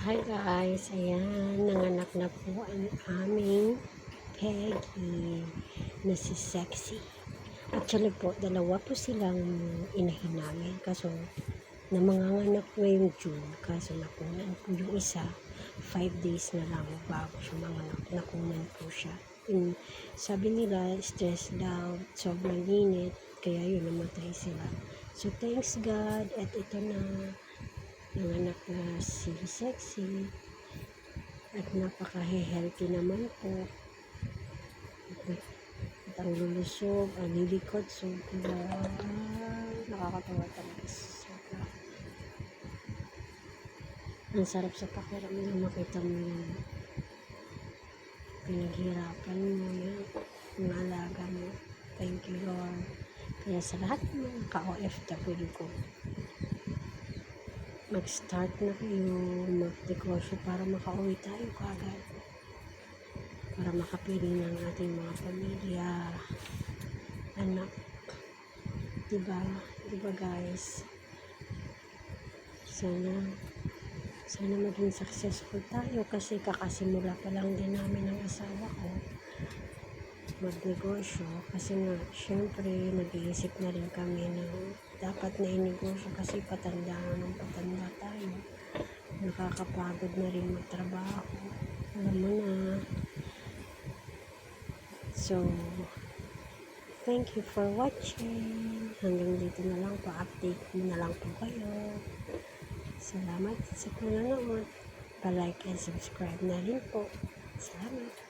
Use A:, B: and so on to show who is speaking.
A: Hi guys, ayan, nanganak na po ang aming Peggy na si Sexy. Actually po, dalawa po silang inahin namin. Kaso, namanganganak ngayong June. Kaso, nakunan po yung isa. 5 days na lang bago siya manganak. Nakunan po siya. Sabi nila, stress daw, sobrang init. Kaya yun, namatay sila. So, thanks God. At ito na, nanganak na si Sexy. At napaka-healthy naman po. At ang lulusog, ang lilikod, sobra. Nakakatawa talaga. Sobra. Ang sarap sa pakiramdam makita mo yung pinaghirapan mo yan. Ang alaga mo. Thank you, Lord. Kaya sa lahat ng mga ka-OFW ko, mag-start na kayo mag-negosyo para makauwi tayo kaagad. Para makapiling ng ating mga pamilya, anak. Diba? Diba guys? Sana maging successful tayo kasi kakasimula pa lang din namin ng asawa ko magnegosyo kasi nga syempre nag-iisip na rin kami na dapat na inegosyo kasi patanda tayo, nakakapagod na rin magtrabaho, alam mo na. So thank you for watching. Hanggang dito na lang po, update mo na lang po kayo. Salamat sa panonood. Pa-like and subscribe na rin po. Salamat.